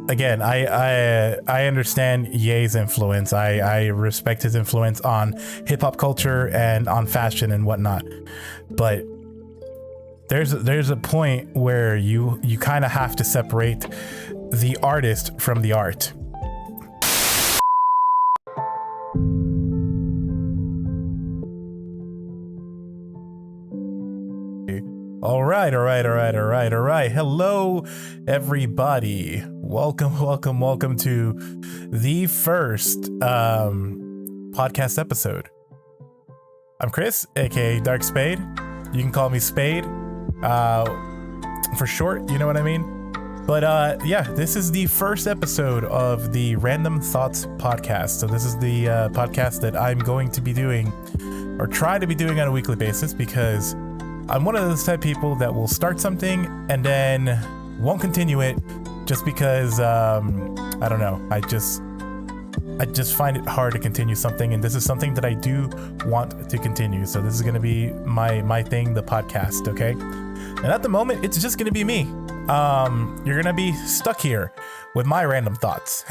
again, I understand Ye's influence. I respect his influence on hip hop culture and on fashion and whatnot. But there's a point where you kind of have to separate the artist from the art. All right. Hello, everybody. Welcome to the first podcast episode. I'm Chris, aka Dark Spade. You can call me Spade for short. You know what I mean? But yeah, this is the first episode of the Random Thoughts podcast. So this is the podcast that I'm going to be doing, or try to be doing, on a weekly basis, because I'm one of those type of people that will start something and then won't continue it just because I don't know. I just find it hard to continue something, and this is something that I do want to continue. So this is going to be my thing, the podcast, okay? And at the moment, it's just going to be me. You're going to be stuck here with my random thoughts.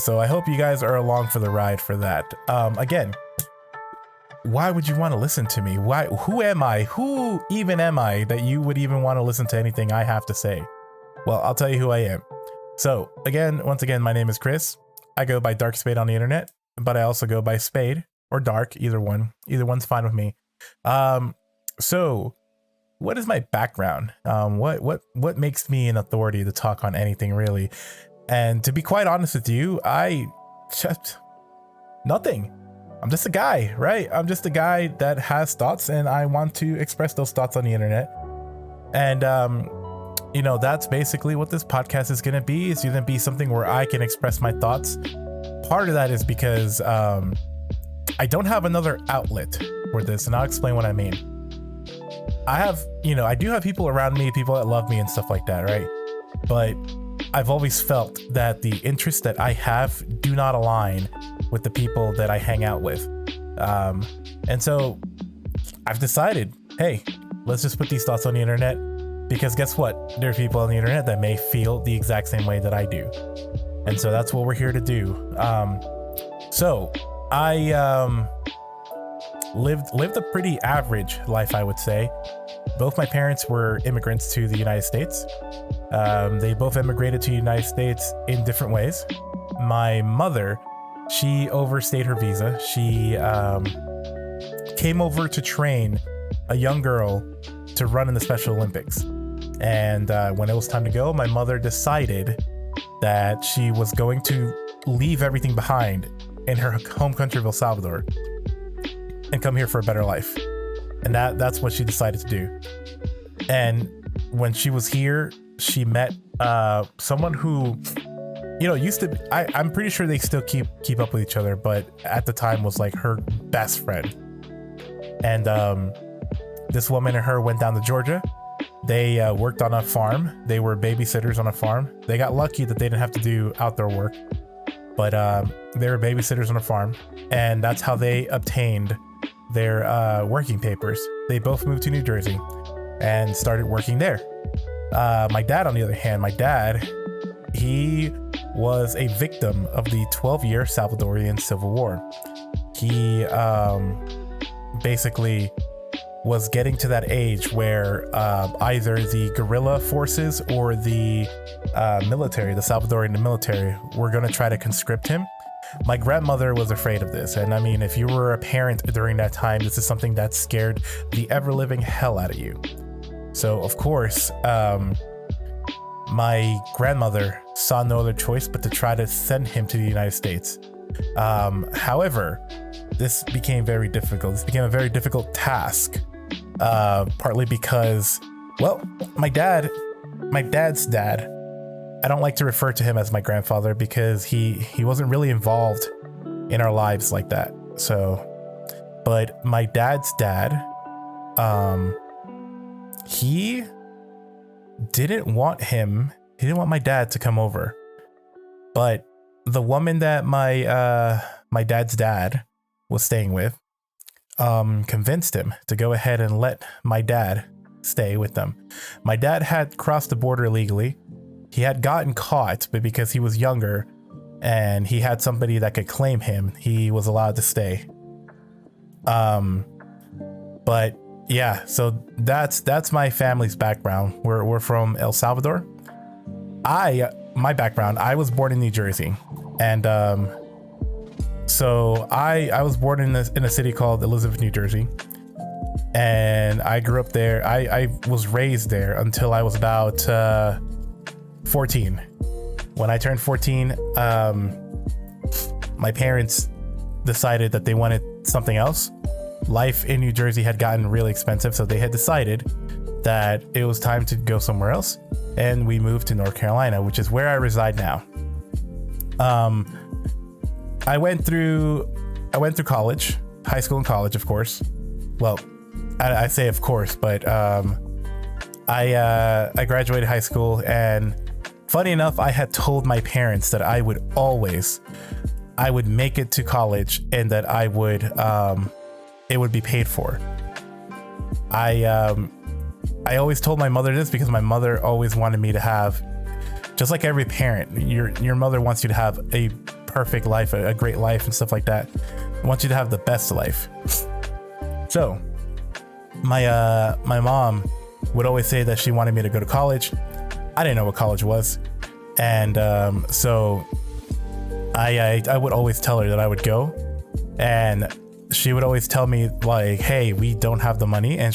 So I hope you guys are along for the ride for that. Again, why would you want to listen to me? Who am I? Who even am I that you would even want to listen to anything I have to say? Well, I'll tell you who I am. So once again, my name is Chris. I go by Dark Spade on the internet, but I also go by Spade or Dark, either one. Either one's fine with me. So what is my background? What makes me an authority to talk on anything, really? And to be quite honest with you, I just nothing. I'm just a guy, right? I'm just a guy that has thoughts, and I want to express those thoughts on the internet. And, that's basically what this podcast is going to be. It's going to be something where I can express my thoughts. Part of that is because I don't have another outlet for this, and I'll explain what I mean. I do have people around me, people that love me and stuff like that, right? But I've always felt that the interests that I have do not align with the people that I hang out with. And so I've decided, hey, let's just put these thoughts on the internet, because guess what? There are people on the internet that may feel the exact same way that I do. And so that's what we're here to do. So I lived a pretty average life, I would say. Both my parents were immigrants to the United States. They both immigrated to the United States in different ways. My mother, she overstayed her visa. She came over to train a young girl to run in the Special Olympics. And when it was time to go, my mother decided that she was going to leave everything behind in her home country of El Salvador and come here for a better life. And that's what she decided to do. And when she was here, she met someone who, used to be, I'm pretty sure they still keep up with each other, but at the time was like her best friend. And this woman and her went down to Georgia. They worked on a farm. They were babysitters on a farm. They got lucky that they didn't have to do outdoor work, but they were babysitters on a farm. And that's how they obtained their working papers. They both moved to New Jersey and started working there. My dad, on the other hand, he was a victim of the 12-year Salvadorian Civil War. He basically was getting to that age where either the guerrilla forces or the military, the Salvadorian military, were going to try to conscript him. My grandmother was afraid of this. And I mean, if you were a parent during that time, this is something that scared the ever-living hell out of you. So, of course, my grandmother saw no other choice but to try to send him to the United States. However, this became very difficult. This became a very difficult task, partly because, well, my dad's dad, I don't like to refer to him as my grandfather because he wasn't really involved in our lives like that. So, but my dad's dad, he didn't want my dad to come over. But the woman that my dad's dad was staying with convinced him to go ahead and let my dad stay with them. My dad had crossed the border illegally. he had gotten caught, but because he was younger and he had somebody that could claim him, he was allowed to stay. But yeah, so that's my family's background. We're from El Salvador. My background, I was born in New Jersey, and so I was born in a city called Elizabeth, New Jersey, and I grew up there. I was raised there until I was about 14. When I turned 14, my parents decided that they wanted something else. Life in New Jersey had gotten really expensive, so they had decided that it was time to go somewhere else, and we moved to North Carolina, which is where I reside now. I went through college, high school and college, of course. Well, I say of course, but I graduated high school, and funny enough, I had told my parents that I would make it to college, and that it would be paid for. I always told my mother this because my mother always wanted me to have, just like every parent, your mother wants you to have a perfect life, a great life and stuff like that. Wants you to have the best life. So my mom would always say that she wanted me to go to college. I didn't know what college was. And so I would always tell her that I would go, and she would always tell me like, hey, we don't have the money. And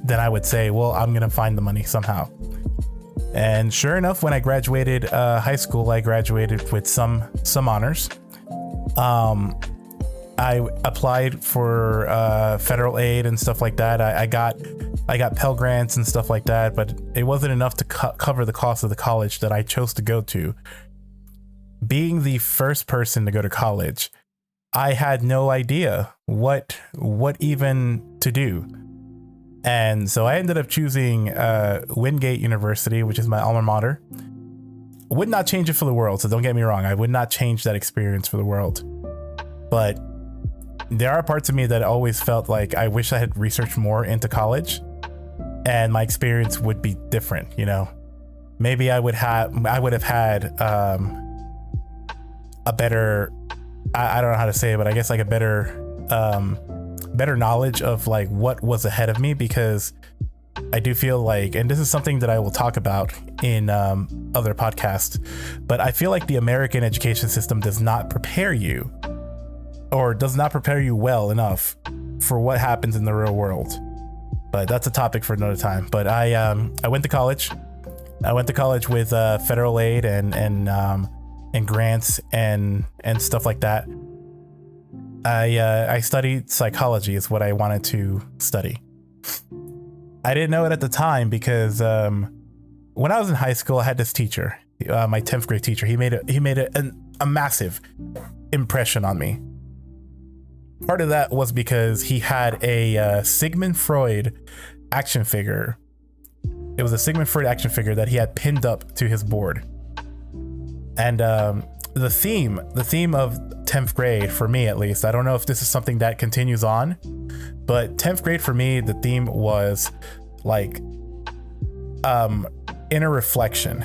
then I would say, well, I'm going to find the money somehow. And sure enough, when I graduated high school, I graduated with some honors. I applied for federal aid and stuff like that. I got Pell Grants and stuff like that, but it wasn't enough to cover the cost of the college that I chose to go to. Being the first person to go to college, I had no idea what even to do. And so I ended up choosing Wingate University, which is my alma mater. Would not change it for the world, so don't get me wrong. I would not change that experience for the world. But there are parts of me that always felt like I wish I had researched more into college, and my experience would be different, you know. Maybe I would have had a better, I don't know how to say it, but I guess like a better knowledge of like what was ahead of me, because I do feel like, and this is something that I will talk about in other podcasts, but I feel like the American education system does not prepare you, or does not prepare you well enough for what happens in the real world. But that's a topic for another time. But I went to college. I went to college with federal aid and grants and stuff like that. I studied psychology, is what I wanted to study. I didn't know it at the time because when I was in high school, I had this teacher, my 10th grade teacher. He made a massive impression on me. Part of that was because he had a Sigmund Freud action figure. It was a Sigmund Freud action figure that he had pinned up to his board. And the theme of 10th grade, for me at least, I don't know if this is something that continues on, but 10th grade for me, the theme was like inner reflection.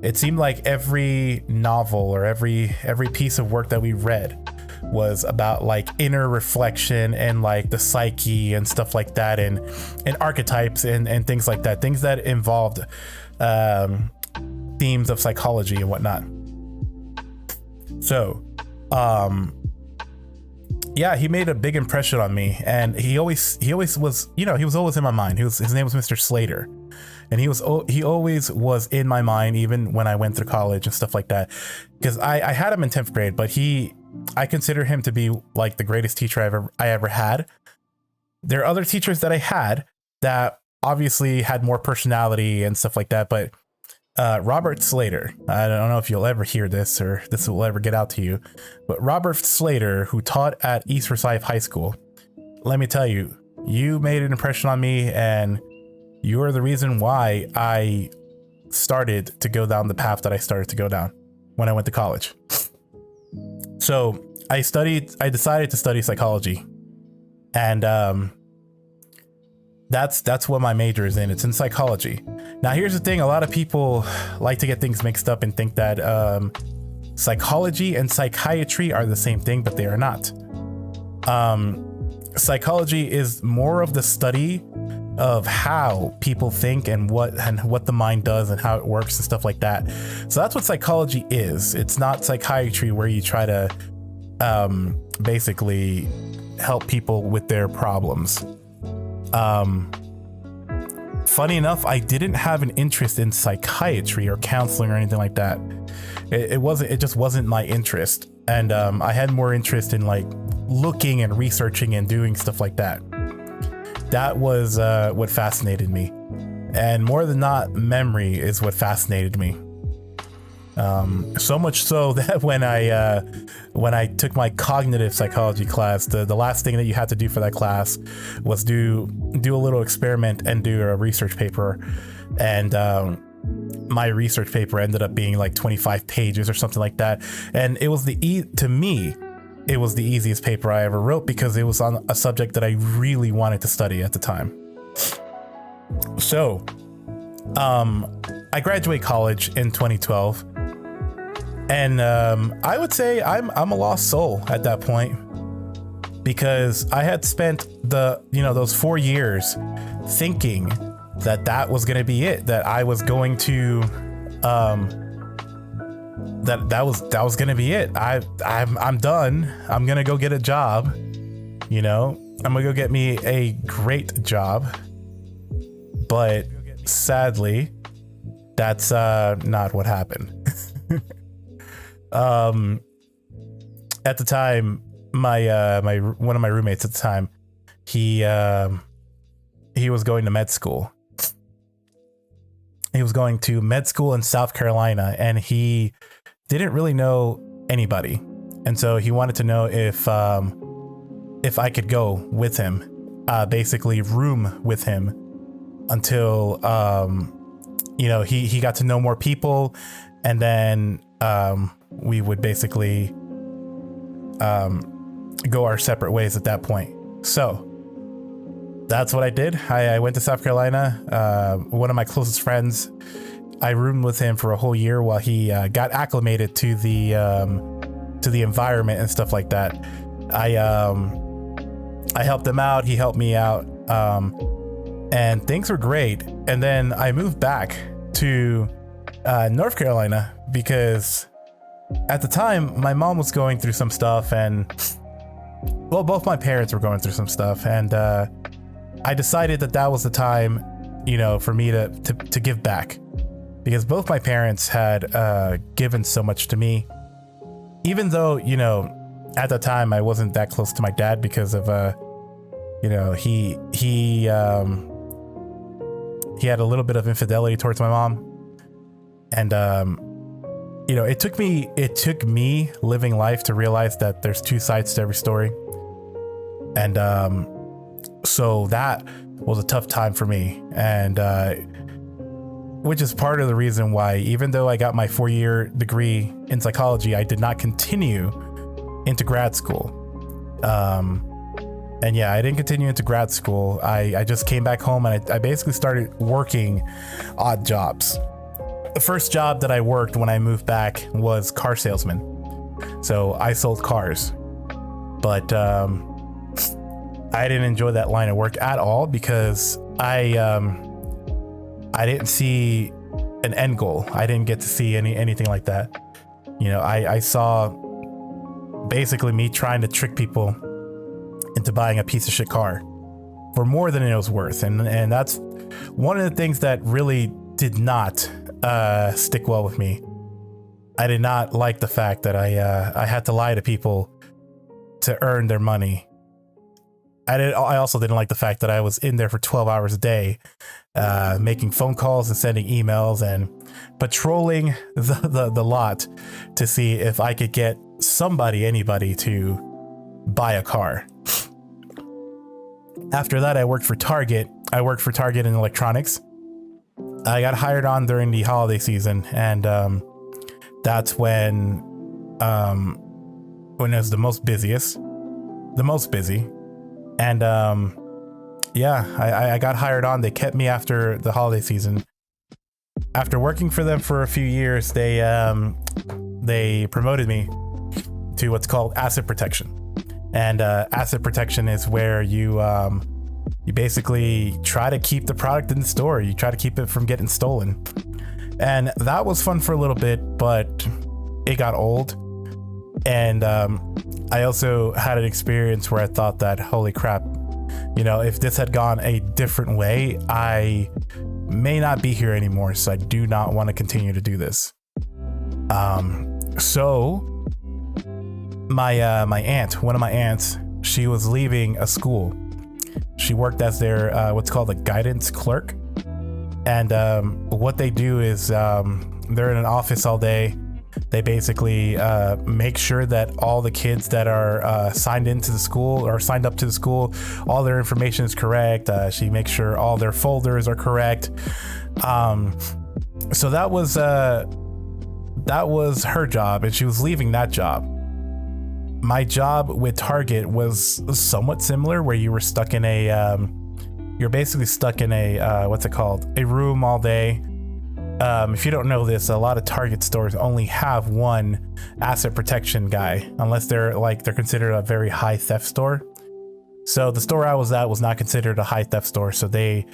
It seemed like every novel or every piece of work that we read was about like inner reflection and like the psyche and stuff like that, and archetypes and things like that, things that involved themes of psychology and whatnot. So yeah, he made a big impression on me, and he always was, you know, he was always in my mind. His name was Mr. Slater, and he always was in my mind, even when I went through college and stuff like that, because I had him in 10th grade, but I consider him to be like the greatest teacher I ever had. There are other teachers that I had that obviously had more personality and stuff like that, but Robert Slater, I don't know if you'll ever hear this or this will ever get out to you, but Robert Slater, who taught at East Forsyth High School, let me tell you, you made an impression on me, and you are the reason why I started to go down the path that I started to go down when I went to college. So I decided to study psychology, and that's what my major is in. It's in psychology. Now, here's the thing. A lot of people like to get things mixed up and think that psychology and psychiatry are the same thing, but they are not. Psychology is more of the study of how people think and what the mind does and how it works and stuff like that. So that's what psychology is. It's not psychiatry where you try to basically help people with their problems. Funny enough, I didn't have an interest in psychiatry or counseling or anything like that. It just wasn't my interest. And I had more interest in like looking and researching and doing stuff like that. That was what fascinated me. And more than not, memory is what fascinated me. So much so that when I took my cognitive psychology class, the last thing that you had to do for that class was do a little experiment and do a research paper. And my research paper ended up being like 25 pages or something like that. And it was to me, it was the easiest paper I ever wrote because it was on a subject that I really wanted to study at the time. So, I graduated college in 2012. And I would say I'm a lost soul at that point, because I had spent those 4 years thinking that was going to be it, that I was going to that was going to be it. I'm done. I'm going to go get a job. I'm going to go get me a great job. But sadly, that's not what happened. At the time, my one of my roommates at the time, he was going to med school. He was going to med school in South Carolina, and he didn't really know anybody, and so he wanted to know if I could go with him, basically room with him until he got to know more people, and then we would basically go our separate ways at that point. So that's what I did. I went to South Carolina. One of my closest friends, I roomed with him for a whole year while he got acclimated to the environment and stuff like that. I helped him out. He helped me out. And things were great. And then I moved back to North Carolina because at the time my mom was going through some stuff, and both my parents were going through some stuff, and I decided that was the time, for me to give back, because both my parents had given so much to me, even though, at the time I wasn't that close to my dad because of he had a little bit of infidelity towards my mom. And it took me living life to realize that there's two sides to every story. And so that was a tough time for me, and which is part of the reason why, even though I got my 4-year degree in psychology, I did not continue into grad school. And yeah, I didn't continue into grad school. I just came back home, and I basically started working odd jobs. The first job that I worked when I moved back was car salesman. So I sold cars, but I didn't enjoy that line of work at all because I didn't see an end goal. I didn't get to see anything like that. I saw basically me trying to trick people into buying a piece of shit car for more than it was worth. And that's one of the things that really did not stick well with me. I did not like the fact that I had to lie to people to earn their money. I also didn't like the fact that I was in there for 12 hours a day, making phone calls and sending emails and patrolling the lot to see if I could get anybody to buy a car. After that, I worked for Target. I worked for Target in electronics. I got hired on during the holiday season, and that's when it was the most busy. And yeah, I got hired on. They kept me after the holiday season, after working for them for a few years, they promoted me to what's called asset protection. And asset protection is where you basically try to keep the product in the store. You try to keep it from getting stolen. And that was fun for a little bit, but it got old. And I also had an experience where I thought that, holy crap, you know, if this had gone a different way, I may not be here anymore. So I do not want to continue to do this. So my aunt, one of my aunts, she was leaving a school. She worked as their what's called a guidance clerk. And what they do is they're in an office all day. They basically make sure that all the kids that are signed into the school or signed up to the school, all their information is correct. She makes sure all their folders are correct. So that was her job, and she was leaving that job. My job with Target was somewhat similar, where you were stuck in a you're basically stuck in a what's it called, a room all day. If you don't know this, a lot of Target stores only have one asset protection guy, unless they're considered a very high theft store. So the store I was at was not considered a high theft store, so they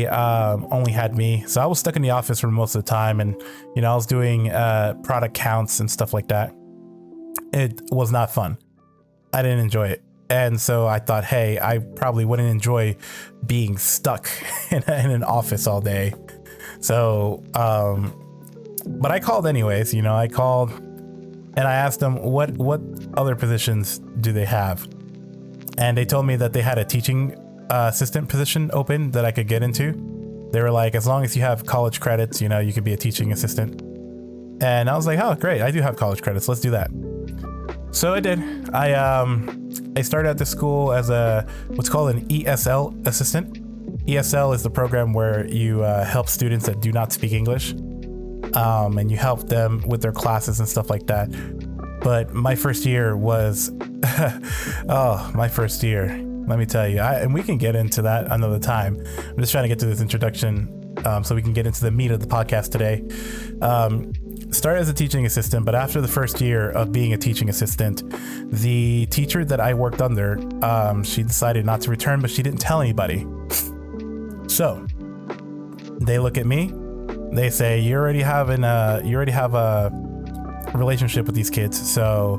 only had me. So I was stuck in the office for most of the time, and you know, I was doing product counts and stuff like that. It was not fun. I didn't enjoy it. And so I thought, hey, I probably wouldn't enjoy being stuck in an office all day. So, but I called anyways. You know, I called and I asked them what other positions do they have? And they told me that they had a teaching assistant position open that I could get into. They were like, as long as you have college credits, you know, you could be a teaching assistant. And I was like, oh, great. I do have college credits. Let's do that. So I did. I started at the school as what's called an ESL assistant. ESL is the program where you help students that do not speak English, and you help them with their classes and stuff like that. But my first year was, my first year, let me tell you, and we can get into that another time. I'm just trying to get to this introduction so we can get into the meat of the podcast today. Started as a teaching assistant, but after the first year of being a teaching assistant, the teacher that I worked under, she decided not to return, but she didn't tell anybody. So they look at me, they say, you already have a relationship with these kids, so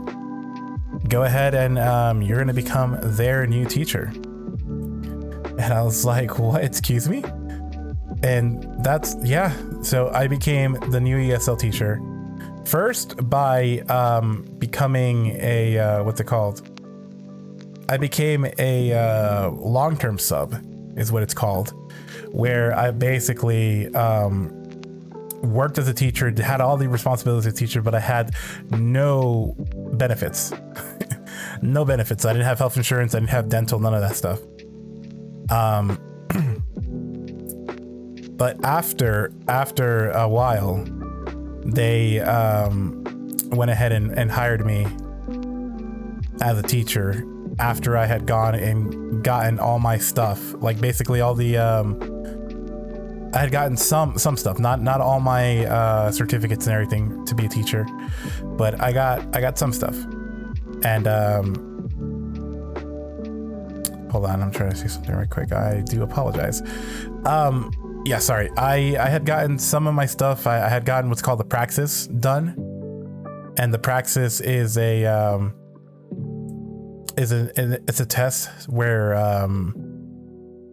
go ahead and you're going to become their new teacher. And I was like, what? Excuse me? And so I became the new ESL teacher first by becoming a what's it called? I became a long-term sub is what it's called, where I basically worked as a teacher, had all the responsibilities of a teacher, but I had no benefits. No benefits. I didn't have health insurance. I didn't have dental, none of that stuff. But after a while, they went ahead and hired me as a teacher after I had gone and gotten all my stuff. Like basically all the I had gotten some stuff, not all my certificates and everything to be a teacher, but I got some stuff. And hold on, I'm trying to say something right quick. I do apologize. Yeah, sorry. I had gotten some of my stuff. I had gotten what's called the praxis done, and the praxis is it's a test where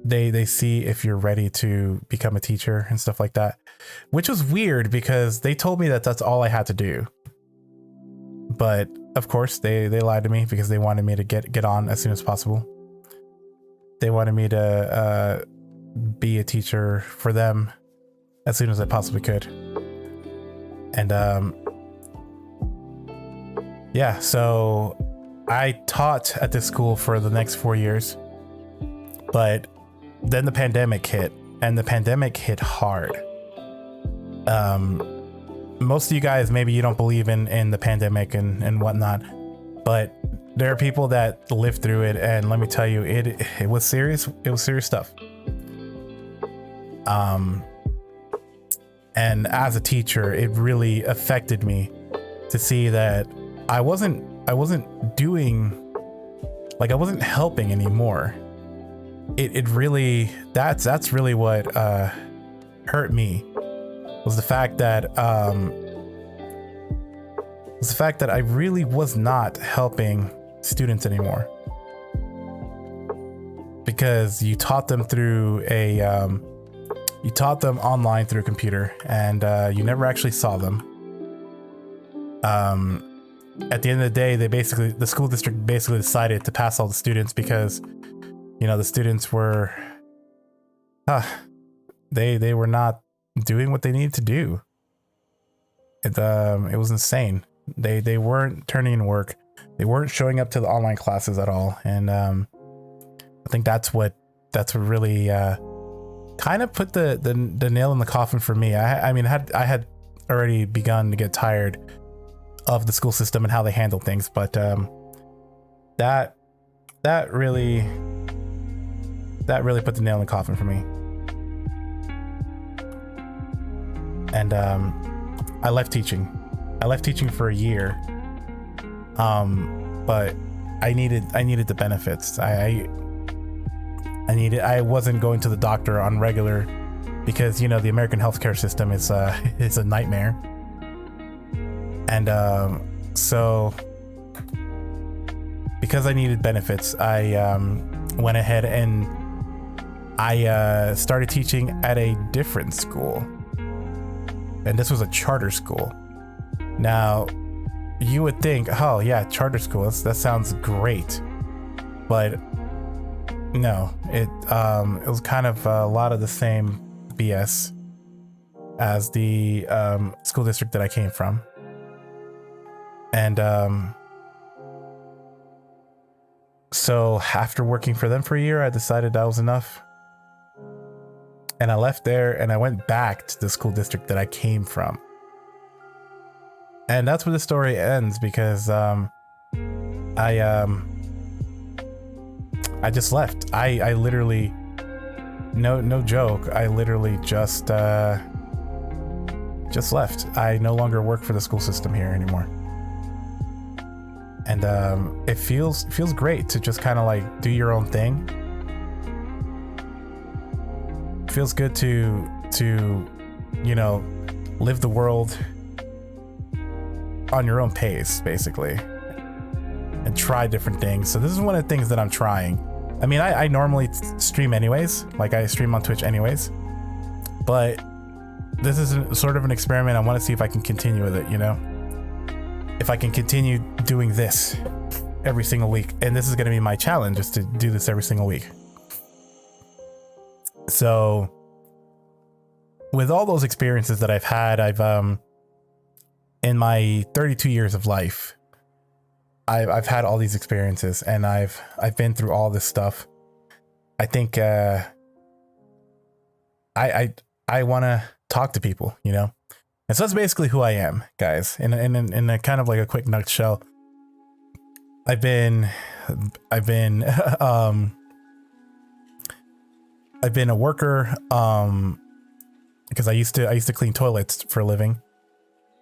they see if you're ready to become a teacher and stuff like that, which was weird because they told me that that's all I had to do. But of course they lied to me because they wanted me to get on as soon as possible. They wanted me to be a teacher for them as soon as I possibly could. And yeah, so I taught at this school for the next 4 years, but then the pandemic hit, and the pandemic hit hard. Most of you guys, maybe you don't believe in the pandemic and whatnot, but there are people that lived through it, and let me tell you, it was serious. It was serious stuff. And as a teacher, it really affected me to see that I wasn't helping anymore. It really, that's really what hurt me, was the fact that I really was not helping students anymore, because you taught them through you taught them online through a computer, and you never actually saw them. At the end of the day, the school district basically decided to pass all the students because, the students were, they were not doing what they needed to do. It was insane. They weren't turning in work. They weren't showing up to the online classes at all. And I think that's what really kind of put the nail in the coffin for me. I had already begun to get tired of the school system and how they handle things, but that really put the nail in the coffin for me. And I left teaching for a year, but I needed the benefits. I wasn't going to the doctor on regular, because the American healthcare system is a nightmare. And so because I needed benefits, I went ahead and I started teaching at a different school. And this was a charter school. Now, you would think, oh yeah, charter school, that sounds great. But no, it was kind of a lot of the same BS as the school district that I came from. And so after working for them for a year, I decided that was enough. And I left there and I went back to the school district that I came from. And that's where the story ends, because I just left. I literally, no joke, I literally just left. I no longer work for the school system here anymore. And it feels great to just kind of like do your own thing. It feels good to live the world on your own pace, basically, and try different things. So this is one of the things that I'm trying. I mean, I normally stream anyways, like I stream on Twitch anyways, but this is sort of an experiment. I want to see if I can continue with it, if I can continue doing this every single week. And this is going to be my challenge, is to do this every single week. So with all those experiences that I've had, in my 32 years of life, I've had all these experiences, and I've been through all this stuff. I think I want to talk to people, and so that's basically who I am, guys. In a kind of like a quick nutshell, I've been a worker, because I used to clean toilets for a living.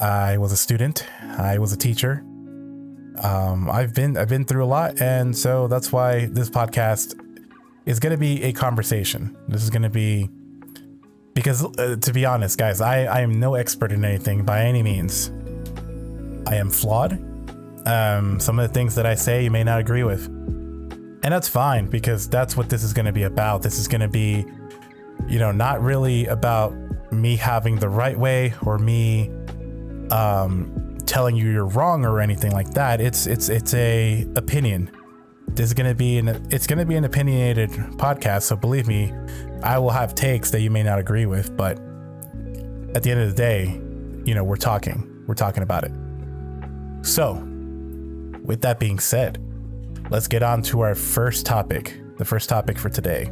I was a student. I was a teacher. I've been through a lot, and so that's why this podcast is going to be a conversation. This is going to be, because to be honest, guys, I am no expert in anything by any means. I am flawed. Some of the things that I say you may not agree with, and that's fine, because that's what this is going to be about. This is going to be, not really about me having the right way, or me telling you you're wrong or anything like that. It's a opinion. This is going to be an opinionated podcast. So believe me, I will have takes that you may not agree with, but at the end of the day, we're talking about it. So with that being said, let's get on to our first topic, the first topic for today.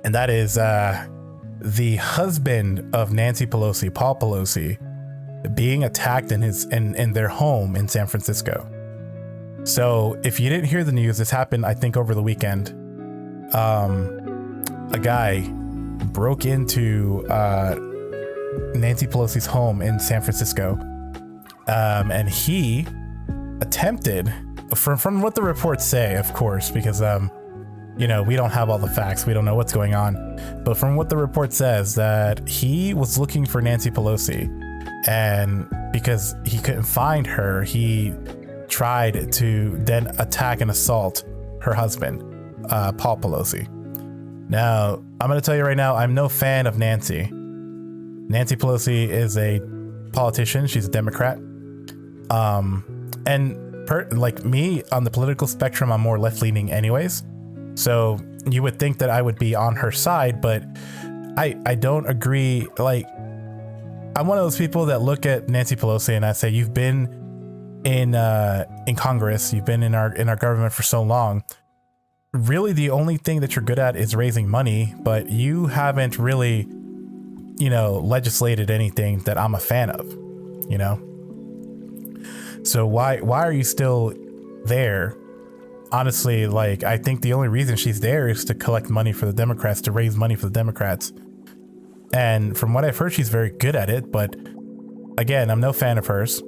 And that is the husband of Nancy Pelosi, Paul Pelosi, being attacked in their home in San Francisco. So if you didn't hear the news, this happened, I think, over the weekend. A guy broke into Nancy Pelosi's home in San Francisco. And he attempted, from what the reports say, of course, because we don't have all the facts, we don't know what's going on, but from what the report says, that he was looking for Nancy Pelosi, and because he couldn't find her, he tried to then attack and assault her husband, Paul Pelosi. Now, I'm going to tell you right now, I'm no fan of Nancy. Nancy Pelosi is a politician. She's a Democrat. Like me, on the political spectrum, I'm more left-leaning anyways. So you would think that I would be on her side, but I don't agree. Like, I'm one of those people that look at Nancy Pelosi and I say, you've been in Congress, you've been in our government for so long. Really, the only thing that you're good at is raising money, but you haven't really, legislated anything that I'm a fan of, So why are you still there? Honestly, like, I think the only reason she's there is to collect money for the Democrats, to raise money for the Democrats. And from what I've heard, she's very good at it. But again, I'm no fan of hers.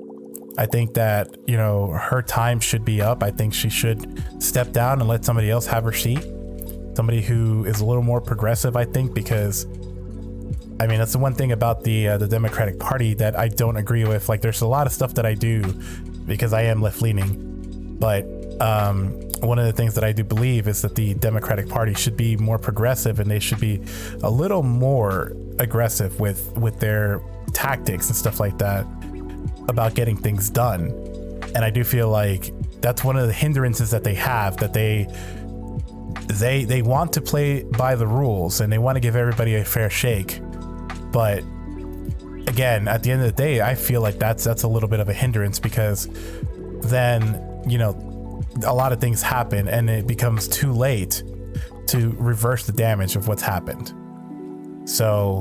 I think that, her time should be up. I think she should step down and let somebody else have her seat. Somebody who is a little more progressive, I think, because that's the one thing about the Democratic Party that I don't agree with. Like, there's a lot of stuff that I do because I am left leaning, but one of the things that I do believe is that the Democratic Party should be more progressive, and they should be a little more aggressive with their tactics and stuff like that about getting things done. And I do feel like that's one of the hindrances that they have, that they want to play by the rules and they want to give everybody a fair shake. But again, at the end of the day, I feel like that's a little bit of a hindrance, because then, a lot of things happen and it becomes too late to reverse the damage of what's happened. So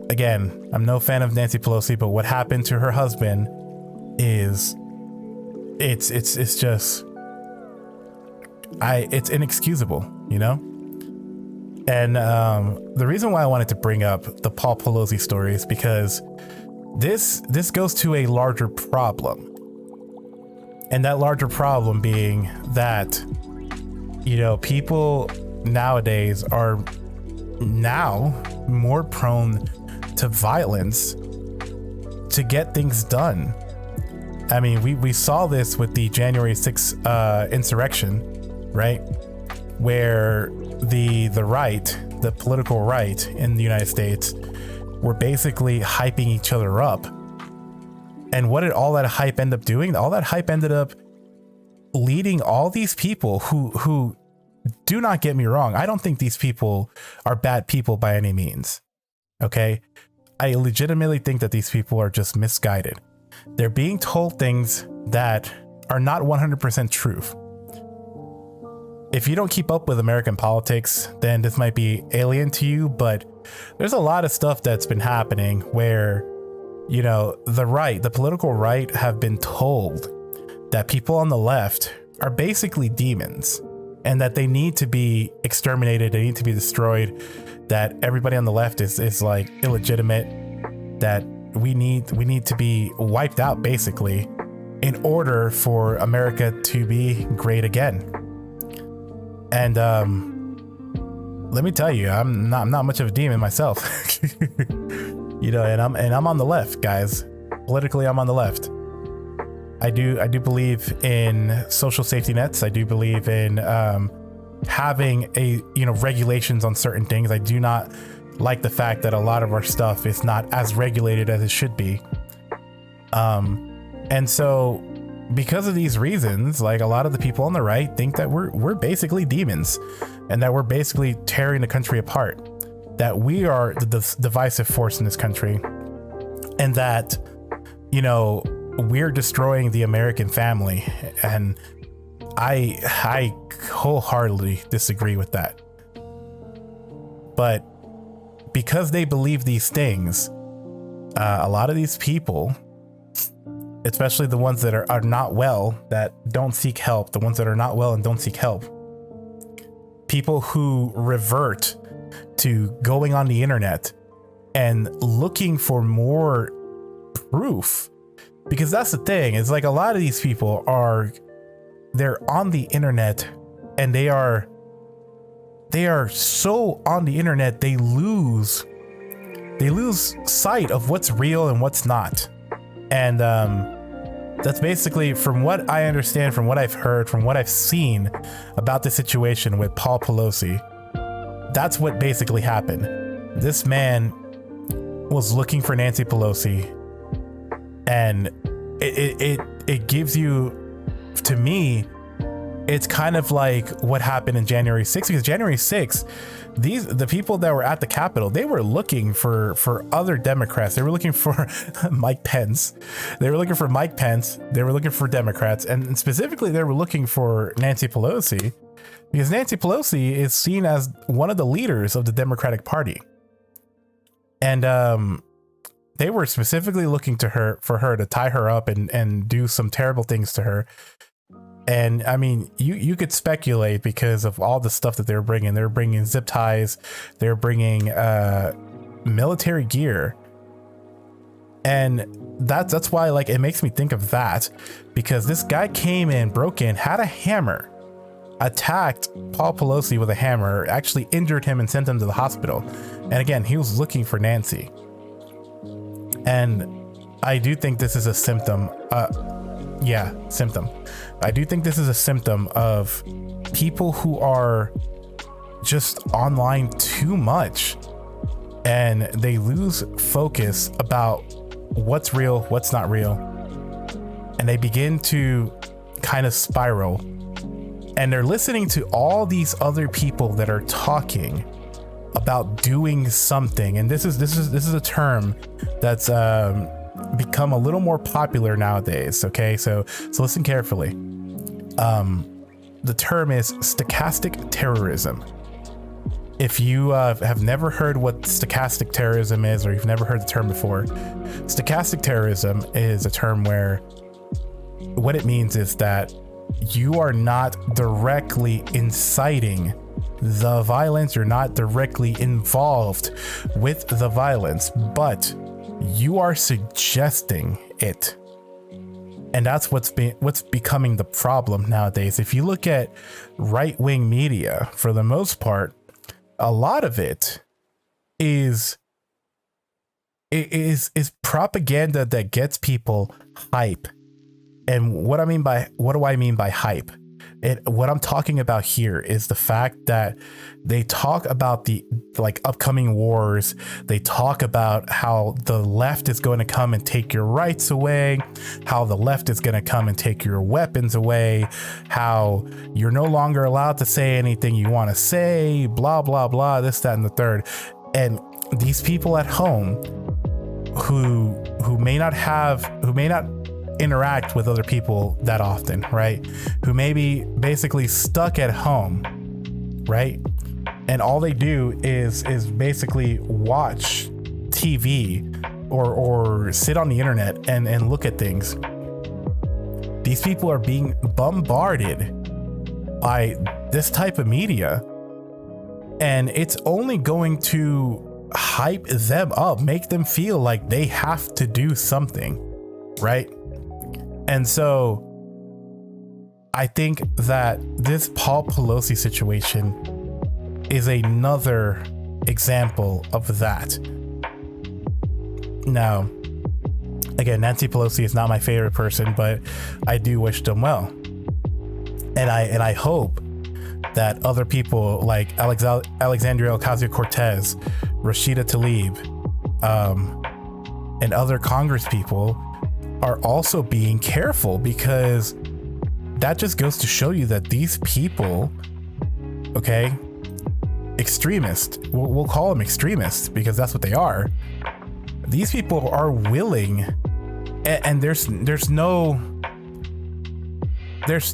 again, I'm no fan of Nancy Pelosi, but what happened to her husband is it's just it's inexcusable, And the reason why I wanted to bring up the Paul Pelosi story is because this goes to a larger problem. And that larger problem being that, people nowadays are now more prone to violence to get things done. We saw this with the January 6th insurrection, right? Where the right, the political right in the United States, were basically hyping each other up. And what did all that hype end up doing? All that hype ended up leading all these people who do not get me wrong, I don't think these people are bad people by any means. Okay? I legitimately think that these people are just misguided. They're being told things that are not 100% truth. If you don't keep up with American politics, then this might be alien to you, but there's a lot of stuff that's been happening where, the political right have been told that people on the left are basically demons and that they need to be exterminated, they need to be destroyed, that everybody on the left is like illegitimate, that we need to be wiped out basically in order for America to be great again. And let me tell you, I'm not much of a demon myself. And I'm on the left, guys. Politically, I'm on the left. I do believe in social safety nets. I do believe in having regulations on certain things. I do not like the fact that a lot of our stuff is not as regulated as it should be. And so because of these reasons, like, a lot of the people on the right think that we're basically demons and that we're basically tearing the country apart, that we are the divisive force in this country, and that, we're destroying the American family. And I wholeheartedly disagree with that. But because they believe these things, a lot of these people, especially the ones that are not well, that don't seek help, the ones that are not well and don't seek help, people who revert to going on the internet and looking for more proof. Because that's the thing, it's like a lot of these people they're on the internet, and they are so on the internet they lose sight of what's real and what's not. And that's basically, from what I understand, from what I've heard, from what I've seen about the situation with Paul Pelosi, that's what basically happened. This man was looking for Nancy Pelosi, and it gives you, to me, it's kind of like what happened in January 6th, because January 6th, the people that were at the Capitol, they were looking for other Democrats. They were looking for Mike Pence. They were looking for Mike Pence. They were looking for Democrats. And specifically, they were looking for Nancy Pelosi, because Nancy Pelosi is seen as one of the leaders of the Democratic Party. And they were specifically looking for her to tie her up and do some terrible things to her. And I mean, you could speculate because of all the stuff that they're bringing. They're bringing zip ties. They're bringing military gear. And that's why, like, it makes me think of that, because this guy came in, broke in, had a hammer, attacked Paul Pelosi with a hammer, actually injured him and sent him to the hospital. And again, he was looking for Nancy. And I do think this is a symptom. Symptom. I do think this is a symptom of people who are just online too much, and they lose focus about what's real, what's not real, and they begin to kind of spiral, and they're listening to all these other people that are talking about doing something. And this is a term that's become a little more popular nowadays. Okay, so listen carefully. The term is stochastic terrorism. If you have never heard what stochastic terrorism is, or you've never heard the term before, stochastic terrorism is a term where what it means is that you are not directly inciting the violence, you're not directly involved with the violence, but you are suggesting it. And that's what's becoming the problem nowadays. If you look at right-wing media, for the most part, a lot of it is propaganda that gets people hype. And what do I mean by hype? What I'm talking about here is the fact that they talk about the upcoming wars. They talk about how the left is going to come and take your rights away, how the left is going to come and take your weapons away, how you're no longer allowed to say anything you want to say, blah, blah, blah, this, that, and the third. And these people at home who may not interact with other people that often, right? Who may be basically stuck at home, right? And all they do is basically watch TV or sit on the internet and look at things. These people are being bombarded by this type of media, and it's only going to hype them up, make them feel like they have to do something, right? And so I think that this Paul Pelosi situation is another example of that. Now, again, Nancy Pelosi is not my favorite person, but I do wish them well. And I hope that other people like Alexandria Ocasio-Cortez, Rashida Tlaib, and other Congress people are also being careful, because that just goes to show you that these people, okay, extremists, we'll call them extremists because that's what they are. These people are willing, and there's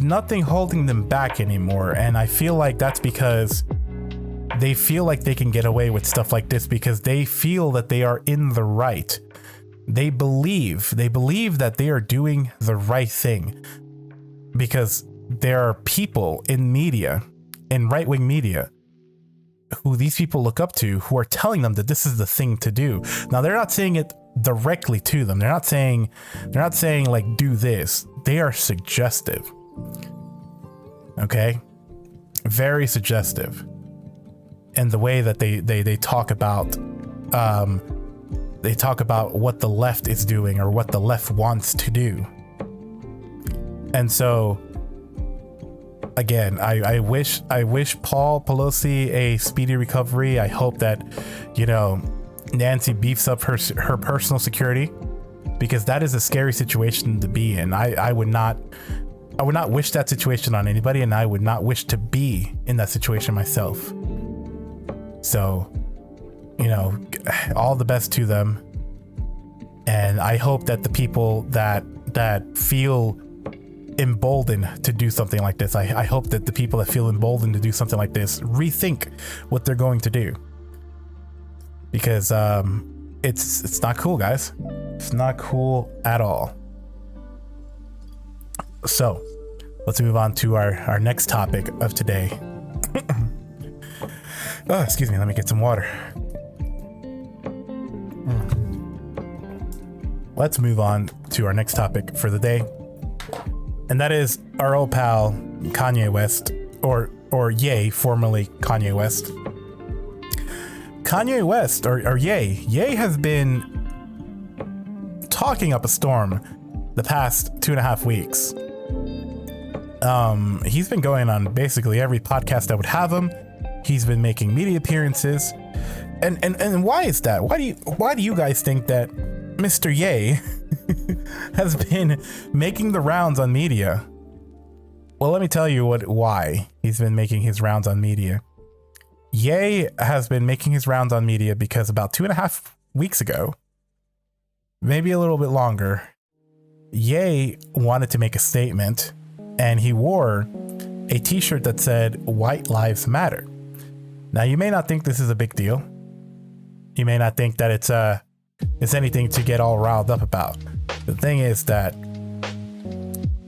nothing holding them back anymore. And I feel like that's because they feel like they can get away with stuff like this because they feel that they are in the right. They believe that they are doing the right thing, because there are people in media, in right-wing media, who these people look up to, who are telling them that this is the thing to do. Now, they're not saying it directly to them. They're not saying like, do this. They are suggestive. Okay. Very suggestive. And the way that they talk about, what the left is doing or what the left wants to do. And so, again, I wish Paul Pelosi a speedy recovery. I hope that, Nancy beefs up her personal security, because that is a scary situation to be in. I would not wish that situation on anybody, and I would not wish to be in that situation myself. So, all the best to them. And I hope that the people that feel emboldened to do something like this, I hope that the people that feel emboldened to do something like this rethink what they're going to do. Because it's not cool, guys. It's not cool at all. So let's move on to our next topic of today. Oh, excuse me, let me get some water. Let's move on to our next topic for the day. And that is our old pal Kanye West, or Ye, formerly Kanye West. Kanye West, or Ye has been talking up a storm the past 2.5 weeks. He's been going on basically every podcast that would have him. He's been making media appearances. And why is that? Why do you guys think that Mr. Ye has been making the rounds on media? Well, let me tell you why he's been making his rounds on media. Ye has been making his rounds on media because about 2.5 weeks ago, maybe a little bit longer, Ye wanted to make a statement, and he wore a t-shirt that said "White Lives Matter." Now, you may not think this is a big deal. You may not think that it's anything to get all riled up about. The thing is that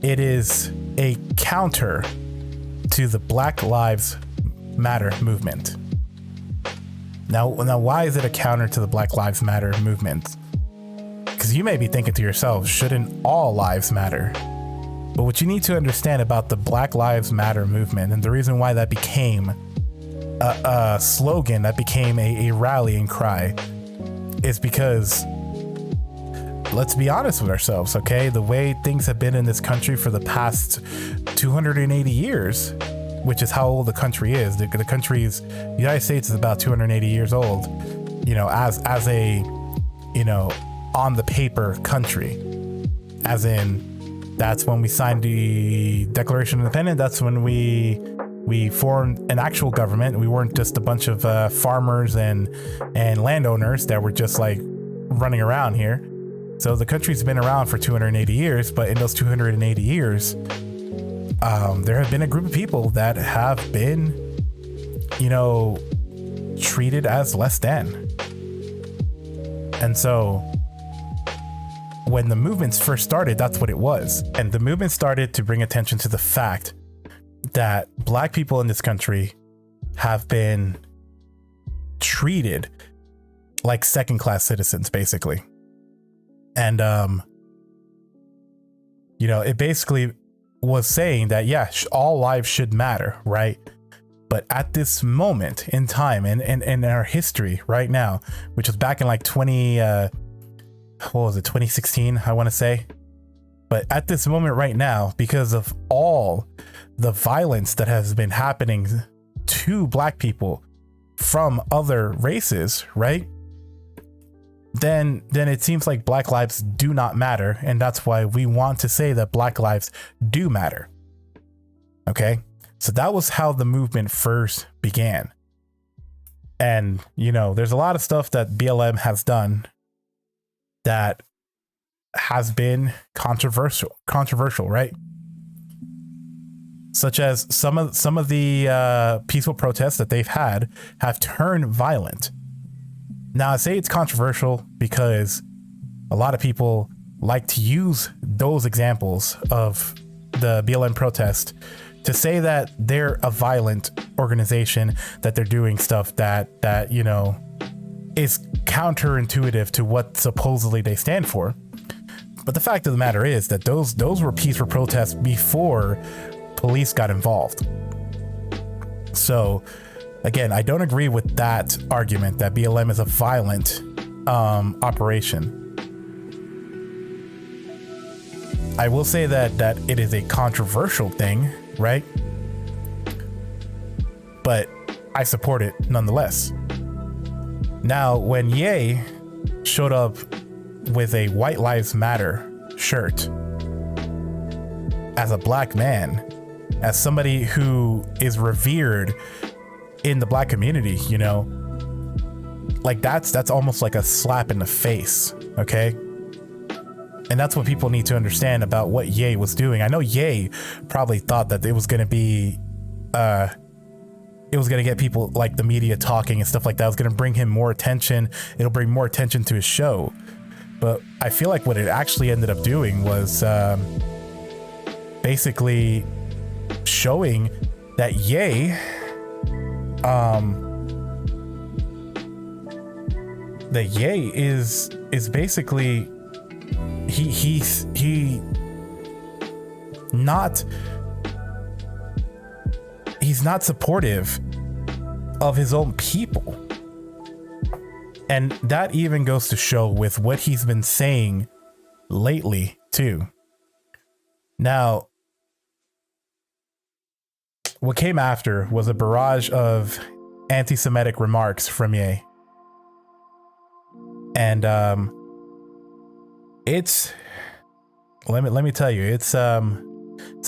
it is a counter to the Black Lives Matter movement. Now, why is it a counter to the Black Lives Matter movement? Because you may be thinking to yourself, shouldn't all lives matter? But what you need to understand about the Black Lives Matter movement, and the reason why that became a slogan, that became a rallying cry, is because, let's be honest with ourselves, okay? The way things have been in this country for the past 280 years, which is how old the country is. The United States is about 280 years old, as a, on the paper country, as in, that's when we signed the Declaration of Independence. That's when we formed an actual government. We weren't just a bunch of farmers and landowners that were just like running around here. So the country's been around for 280 years, but in those 280 years, there have been a group of people that have been, treated as less than. And so when the movements first started, that's what it was. And the movement started to bring attention to the fact that Black people in this country have been treated like second-class citizens, basically. And, it basically was saying that, yeah, all lives should matter, right? But at this moment in time, and in our history right now, which was back in like 2016, I want to say. But at this moment right now, because of all the violence that has been happening to Black people from other races, right? Then it seems like Black lives do not matter. And that's why we want to say that Black lives do matter. Okay. So that was how the movement first began. And, there's a lot of stuff that BLM has done that has been controversial, right? Such as some of the peaceful protests that they've had have turned violent. Now, I say it's controversial because a lot of people like to use those examples of the BLM protest to say that they're a violent organization, that they're doing stuff that is counterintuitive to what supposedly they stand for. But the fact of the matter is that those were peaceful protests before police got involved. So again, I don't agree with that argument that BLM is a violent operation. I will say that it is a controversial thing, right? But I support it nonetheless. Now, when Ye showed up with a White Lives Matter shirt as a black man, as somebody who is revered in the black community, like that's almost like a slap in the face, okay? And that's what people need to understand about what Ye was doing. I know Ye probably thought that it was going to be, it was going to get people like the media talking and stuff like that. It was going to bring him more attention. It'll bring more attention to his show. But I feel like what it actually ended up doing was basically showing that Ye, is basically he's not supportive of his own people. And that even goes to show with what he's been saying lately too. Now, what came after was a barrage of anti-Semitic remarks from Ye. And it's let me tell you, it's a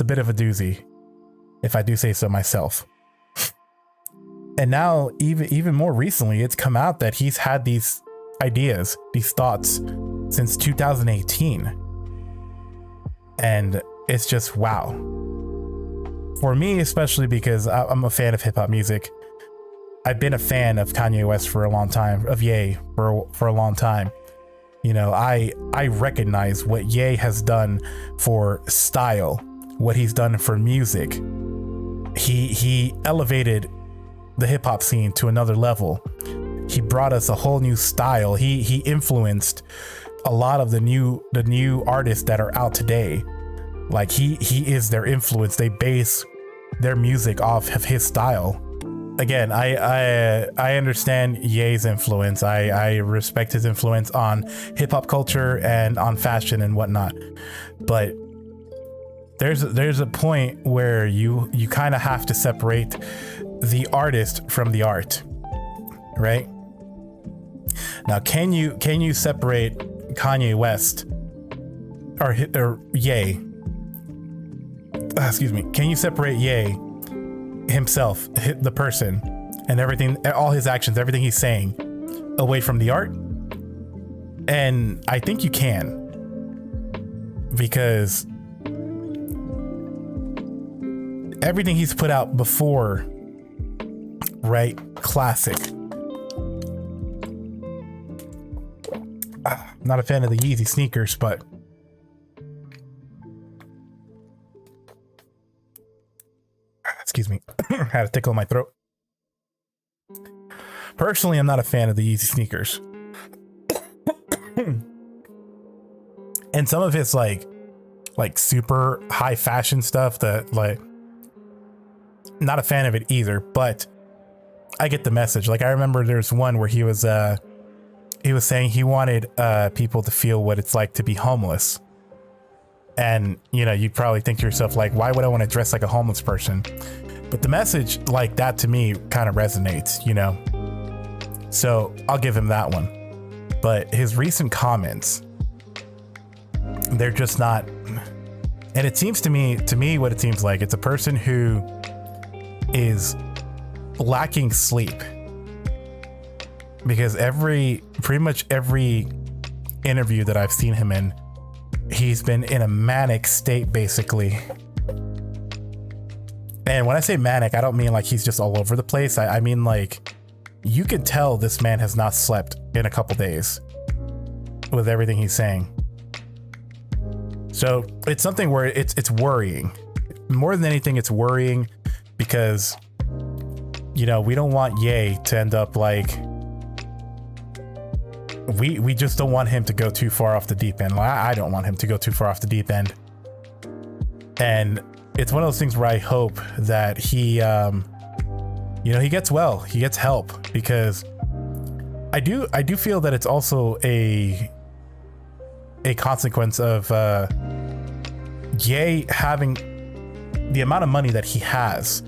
bit of a doozy, if I do say so myself. And now even more recently, it's come out that he's had these ideas, these thoughts since 2018. And it's just wow. For me, especially because I'm a fan of hip hop music. I've been a fan of Kanye West for a long time, of Ye for a long time. I recognize what Ye has done for style, what he's done for music. He elevated the hip hop scene to another level. He brought us a whole new style. He influenced a lot of the new artists that are out today. Like he is their influence. They base their music off of his style. Again, I understand Ye's influence. I respect his influence on hip hop culture and on fashion and whatnot. But there's a point where you kind of have to separate the artist from the art, right? Now, can you separate Kanye West or Ye? Excuse me. Can you separate Ye himself, the person, and everything, all his actions, everything he's saying, away from the art? And I think you can, because everything he's put out before, right? Classic. Not a fan of the Yeezy sneakers, but excuse me, I had a tickle in my throat. Personally, I'm not a fan of the Yeezy sneakers. And some of it's like super high fashion stuff that, like, not a fan of it either, but I get the message. Like, I remember there's one where he was saying he wanted people to feel what it's like to be homeless. And, you'd probably think to yourself, like, why would I want to dress like a homeless person? But the message like that to me kind of resonates, So I'll give him that one. But his recent comments, they're just not. And it seems to me what it seems like, it's a person who is lacking sleep. Because pretty much every interview that I've seen him in, he's been in a manic state, basically. And when I say manic, I don't mean like he's just all over the place. I mean, like, you can tell this man has not slept in a couple days with everything he's saying. So it's something where it's worrying. more than anything, it's worrying because, you know, we don't want Ye to end up like, we just don't want him to go too far off the deep end. I don't want him to go too far off the deep end. And it's one of those things where I hope that he, you know, he gets help, because I do feel that it's also a consequence of Ye having the amount of money that he has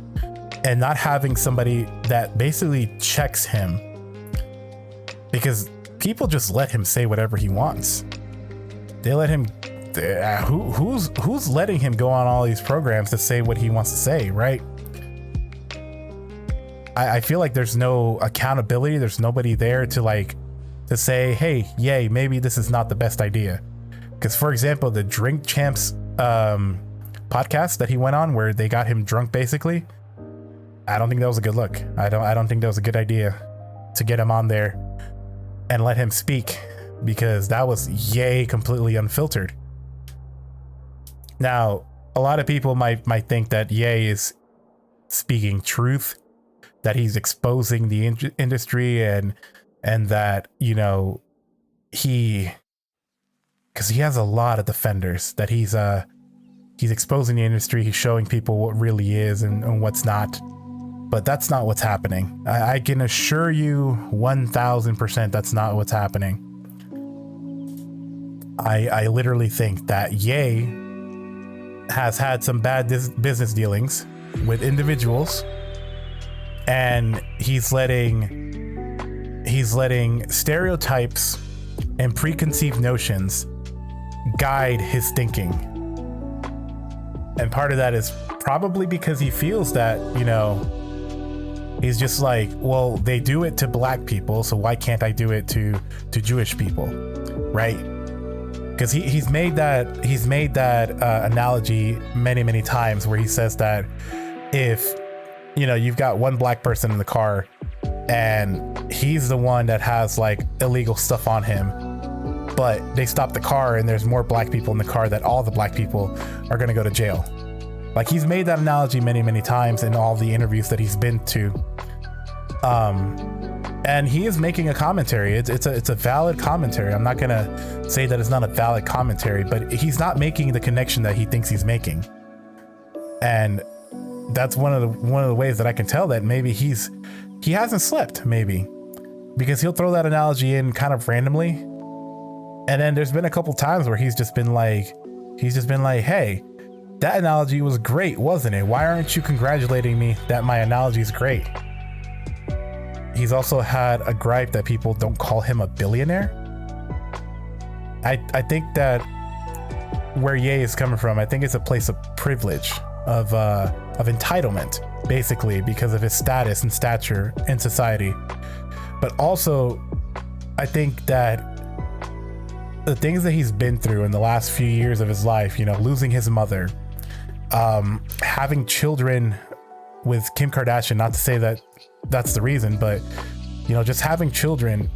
and not having somebody that basically checks him, because people just let him say whatever he wants. They let him, who's letting him go on all these programs to say what he wants to say, right? I feel like there's no accountability. There's nobody there to say, hey, Ye, maybe this is not the best idea. Because, for example, the Drink Champs podcast that he went on, where they got him drunk, basically, I don't think that was a good look. I don't think that was a good idea to get him on there and let him speak, because that was Ye completely unfiltered. Now, a lot of people might think that Ye is speaking truth, that he's exposing the industry, and that, you know, because he has a lot of defenders, that he's exposing the industry, he's showing people what really is and what's not. But that's not what's happening. I can assure you 1000% that's not what's happening. I literally think that Ye has had some bad business dealings with individuals, and he's letting stereotypes and preconceived notions guide his thinking. And part of that is probably because he feels that, you know, he's just like, well, they do it to black people, so why can't I do it to Jewish people, right? Because he's made that analogy many times, where he says that if, you know, you've got one black person in the car and he's the one that has like illegal stuff on him, but they stop the car and there's more black people in the car, that all the black people are going to go to jail. Like, he's made that analogy many times in all the interviews that he's been to. And he is making a commentary. It's a valid commentary. I'm not going to say that it's not a valid commentary, but he's not making the connection that he thinks he's making. And that's one of the ways that I can tell that maybe he hasn't slept, maybe, because he'll throw that analogy in kind of randomly. And then there's been a couple times where he's just been like, hey, that analogy was great, wasn't it? Why aren't you congratulating me that my analogy is great? He's also had a gripe that people don't call him a billionaire. I think that where Ye is coming from, I think it's a place of privilege, of entitlement, basically, because of his status and stature in society. But also, I think that the things that he's been through in the last few years of his life, you know, losing his mother, having children with Kim Kardashian, not to say that that's the reason, but, you know, just having children.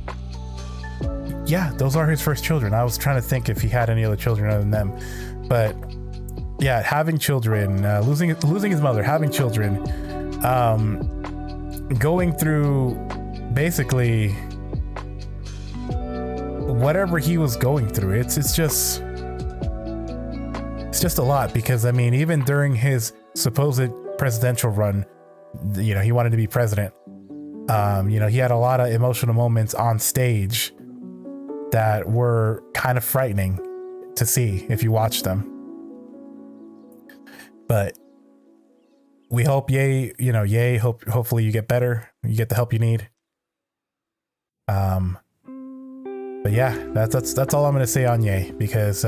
Yeah, those are his first children. I was trying to think if he had any other children other than them, but yeah, having children, losing his mother, having children, going through basically whatever he was going through. It's just a lot, because I mean, even during his supposed presidential run, you know, he wanted to be president. You know, he had a lot of emotional moments on stage that were kind of frightening to see if you watch them. But we hope hopefully you get better, you get the help you need. But yeah, that's all I'm gonna say on Ye, because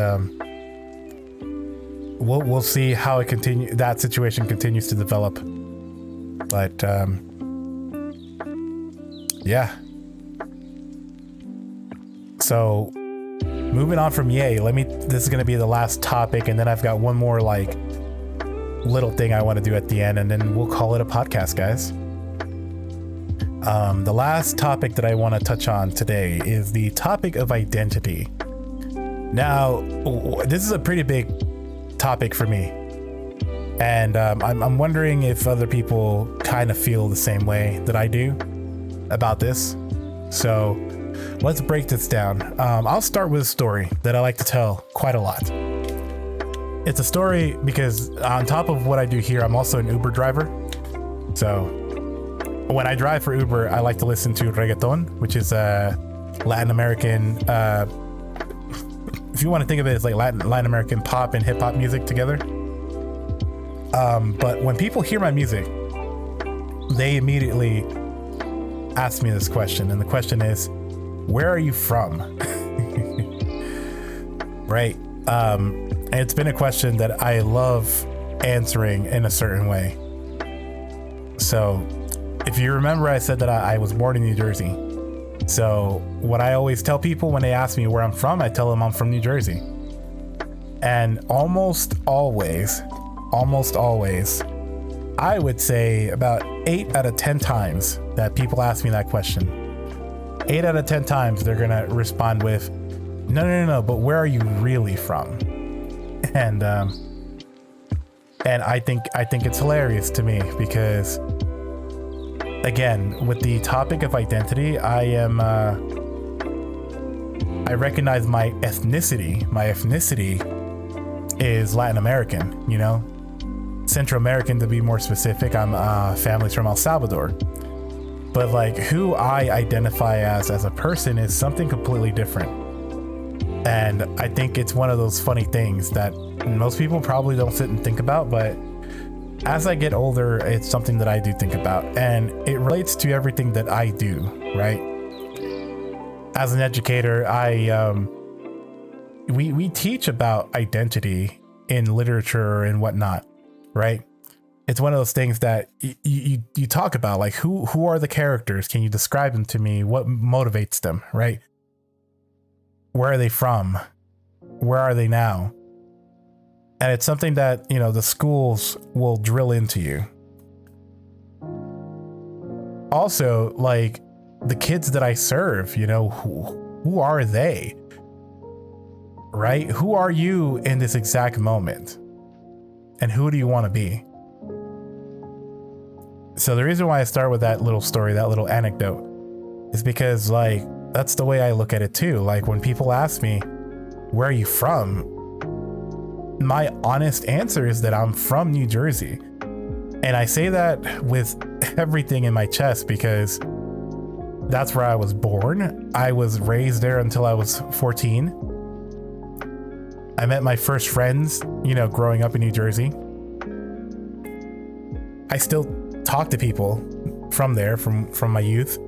we'll see how that situation continues to develop. But yeah. So moving on from Ye, this is gonna be the last topic, and then I've got one more like little thing I want to do at the end, and then we'll call it a podcast, guys. The last topic that I want to touch on today is the topic of identity. Now, this is a pretty big topic for me, And I'm wondering if other people kind of feel the same way that I do about this. So let's break this down. I'll start with a story that I like to tell quite a lot. It's a story because on top of what I do here, I'm also an Uber driver. So when I drive for Uber, I like to listen to reggaeton, which is Latin American. If you want to think of it as like Latin American pop and hip hop music together. But when people hear my music, they immediately ask me this question. And the question is, where are you from? Right. And it's been a question that I love answering in a certain way. So if you remember, I said that I was born in New Jersey. So what I always tell people when they ask me where I'm from, I tell them I'm from New Jersey. And almost always, I would say about 8 out of 10 times that people ask me that question, 8 out of 10 times they're going to respond with, no, but where are you really from? And I think it's hilarious to me because, again, with the topic of identity, I recognize my ethnicity. My ethnicity is Latin American, you know, Central American to be more specific. I'm family's from El Salvador. But like who I identify as a person is something completely different. And I think it's one of those funny things that most people probably don't sit and think about, but as I get older, it's something that I do think about, and it relates to everything that I do, right? As an educator, we teach about identity in literature and whatnot, right? It's one of those things that you talk about, like who are the characters? Can you describe them to me? What motivates them, right? Where are they from? Where are they now? And it's something that, you know, the schools will drill into you. Also, like the kids that I serve, you know, who are they? Right? Who are you in this exact moment? And who do you want to be? So the reason why I start with that little story, that little anecdote, is because like that's the way I look at it too. Like when people ask me, where are you from? My honest answer is that I'm from New Jersey. And I say that with everything in my chest because that's where I was born. I was raised there until I was 14. I met my first friends, you know, growing up in New Jersey. I still talk to people from there, from my youth.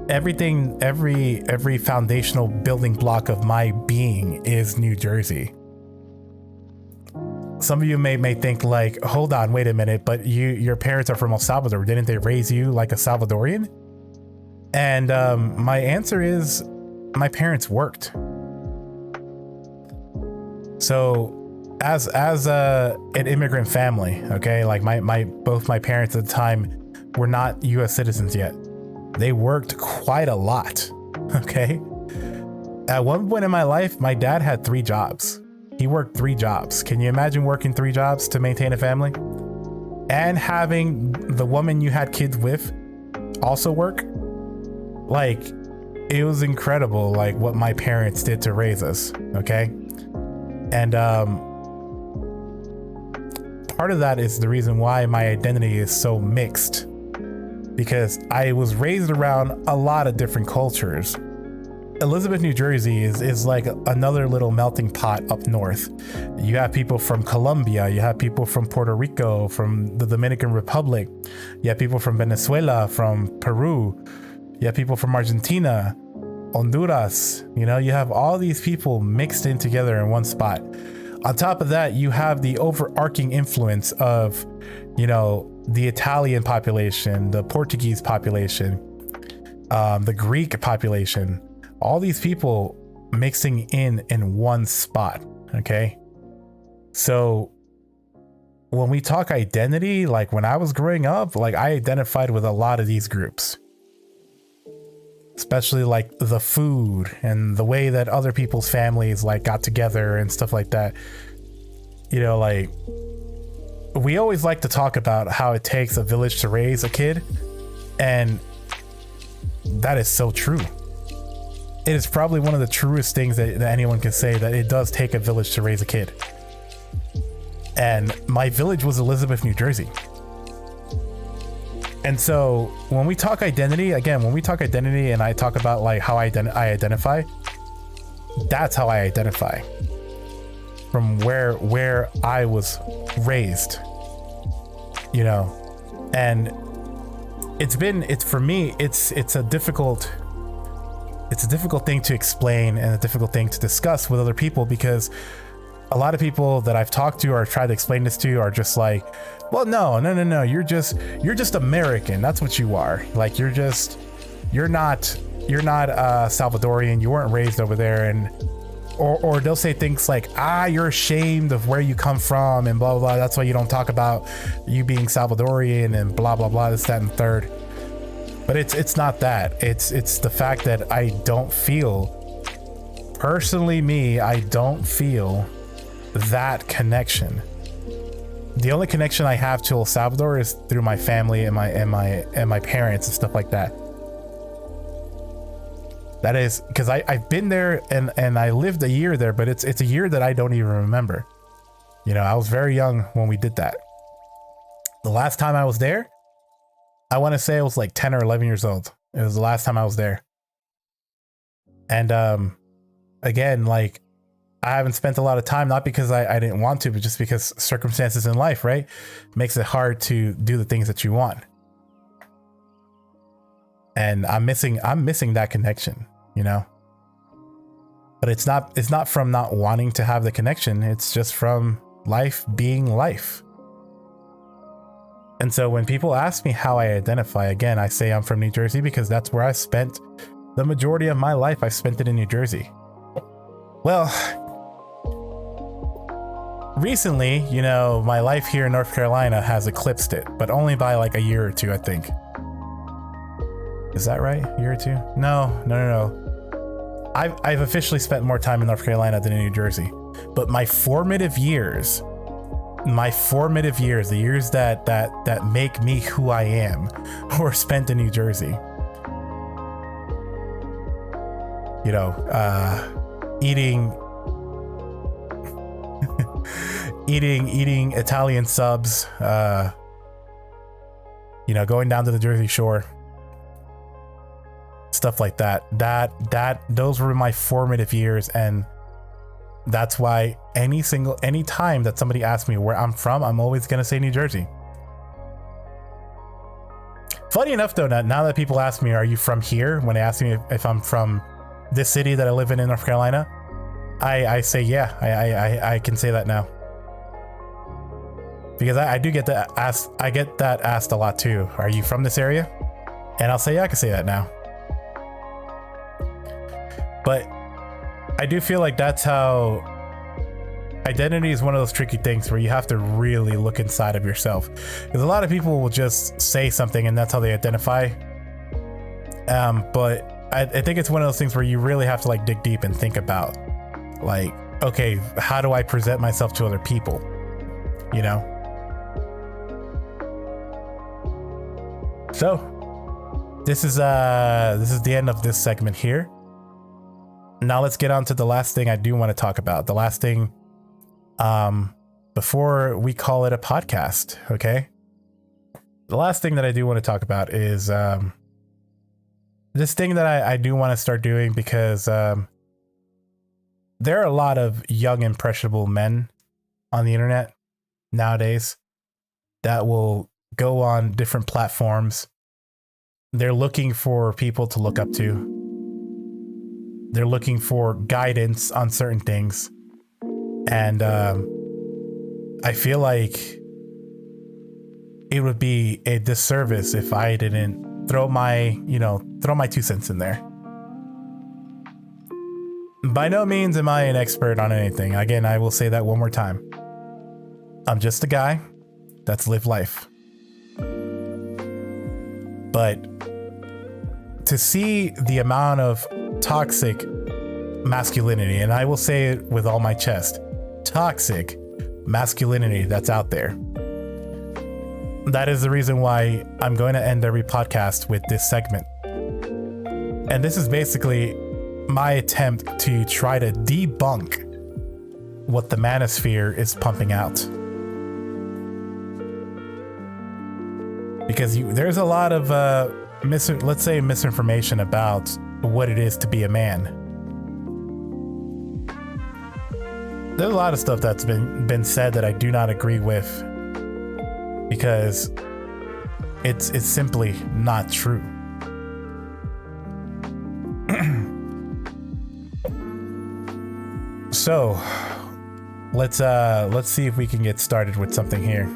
Everything, every foundational building block of my being is New Jersey. Some of you may think like, hold on, wait a minute, but your parents are from El Salvador. Didn't they raise you like a Salvadorian? And my answer is my parents worked. So as an immigrant family, okay, like both my parents at the time were not US citizens yet. They worked quite a lot. Okay. At one point in my life, my dad had 3 jobs. He worked 3 jobs. Can you imagine working 3 jobs to maintain a family? And having the woman you had kids with also work? Like, it was incredible, like what my parents did to raise us, okay? And part of that is the reason why my identity is so mixed, because I was raised around a lot of different cultures. Elizabeth, New Jersey is like another little melting pot up north. You have people from Colombia, you have people from Puerto Rico, from the Dominican Republic, you have people from Venezuela, from Peru, you have people from Argentina, Honduras, you know, you have all these people mixed in together in one spot. On top of that, you have the overarching influence of, you know, the Italian population, the Portuguese population, the Greek population, all these people mixing in one spot. Okay. So when we talk identity, like when I was growing up, like I identified with a lot of these groups, especially like the food and the way that other people's families like got together and stuff like that. You know, like we always like to talk about how it takes a village to raise a kid, and that is so true. It is probably one of the truest things that anyone can say, that it does take a village to raise a kid. And my village was Elizabeth, New Jersey. And so when we talk identity, and I talk about like how I identify, that's how I identify, from where I was raised, you know. And it's a difficult thing to explain and a difficult thing to discuss with other people, because a lot of people that I've talked to or tried to explain this to are just like, well, no, you're just American. That's what you are. Like, you're not Salvadorian. You weren't raised over there. And or they'll say things like, you're ashamed of where you come from and blah, blah, blah. That's why you don't talk about you being Salvadorian and blah, blah, blah, this, that, and third. But it's not that. It's the fact that I don't feel that connection. The only connection I have to El Salvador is through my family and my parents and stuff like that. That is because I've been there and I lived a year there, but it's a year that I don't even remember. You know, I was very young when we did that. The last time I was there, I want to say I was like 10 or 11 years old. It was the last time I was there. And again, like, I haven't spent a lot of time, not because I didn't want to, but just because circumstances in life, right, makes it hard to do the things that you want. And I'm missing that connection, you know. But it's not from not wanting to have the connection. It's just from life being life. And so when people ask me how I identify, again, I say I'm from New Jersey because that's where I spent the majority of my life. I spent it in New Jersey. Well, recently, you know, my life here in North Carolina has eclipsed it, but only by like a year or two, I think. Is that right? A year or two? No. I've officially spent more time in North Carolina than in New Jersey. But my formative years, the years that make me who I am, were spent in New Jersey. You know, eating Italian subs, you know, going down to the Jersey Shore, stuff like that. Those were my formative years, and that's why any time that somebody asks me where I'm from, I'm always gonna say New Jersey. Funny enough, though, now that people ask me, "Are you from here?" when they ask me if I'm from this city that I live in North Carolina, I say yeah. I can say that now, because I do get that asked. I get that asked a lot too. Are you from this area? And I'll say yeah, I can say that now. But I do feel like that's how identity is one of those tricky things where you have to really look inside of yourself, because a lot of people will just say something and that's how they identify. But I think it's one of those things where you really have to like dig deep and think about, like, okay, how do I present myself to other people? You know? So this is the end of this segment here. Now let's get on to the last thing I do want to talk about. The last thing, before we call it a podcast, okay? The last thing that I do want to talk about is this thing that I do want to start doing, because there are a lot of young, impressionable men on the internet nowadays that will go on different platforms. They're looking for people to look up to. They're looking for guidance on certain things. And I feel like it would be a disservice if I didn't throw my 2 cents in there. By no means am I an expert on anything. Again, I will say that one more time. I'm just a guy that's lived life. But to see the amount of toxic masculinity, and I will say it with all my chest, toxic masculinity that's out there, that is the reason why I'm going to end every podcast with this segment. And this is basically my attempt to try to debunk what the manosphere is pumping out. Because there's a lot of let's say misinformation about what it is to be a man. There's a lot of stuff that's been said that I do not agree with, because it's simply not true. So let's see if we can get started with something here.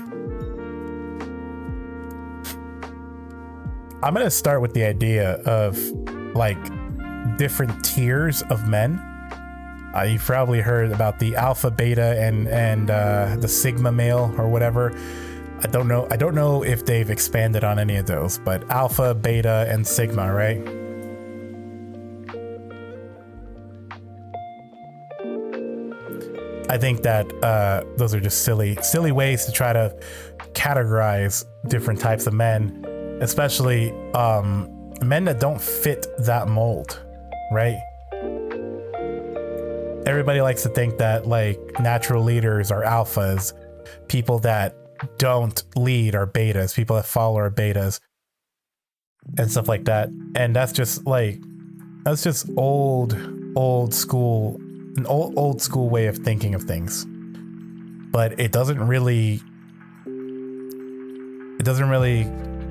I'm gonna start with the idea of like different tiers of men. You've probably heard about the alpha, beta, and the sigma male or whatever. I don't know if they've expanded on any of those, but alpha, beta, and sigma, right? I think that those are just silly ways to try to categorize different types of men, especially men that don't fit that mold, right? Everybody likes to think that like natural leaders are alphas, people that don't lead are betas, people that follow are betas, and stuff like that. And that's just old school, an old school way of thinking of things. But it doesn't really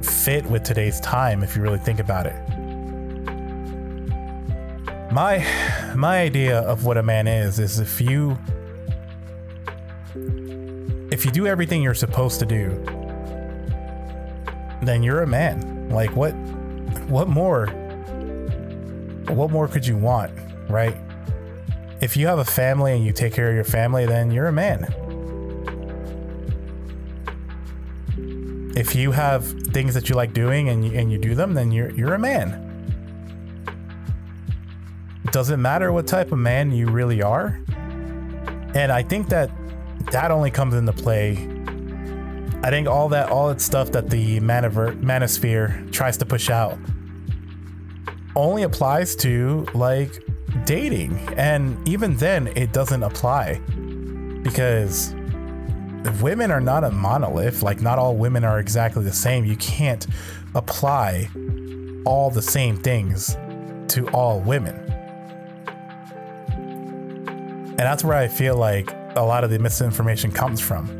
fit with today's time if you really think about it. My idea of what a man is if you do everything you're supposed to do, then you're a man. Like what more could you want, right? If you have a family and you take care of your family, then you're a man. If you have things that you like doing and you do them, then you're a man. Doesn't matter what type of man you really are. And I think that only comes into play. I think all that stuff that the manosphere tries to push out only applies to like dating, and even then it doesn't apply, because women are not a monolith. Like, not all women are exactly the same. You can't apply all the same things to all women. And that's where I feel like a lot of the misinformation comes from.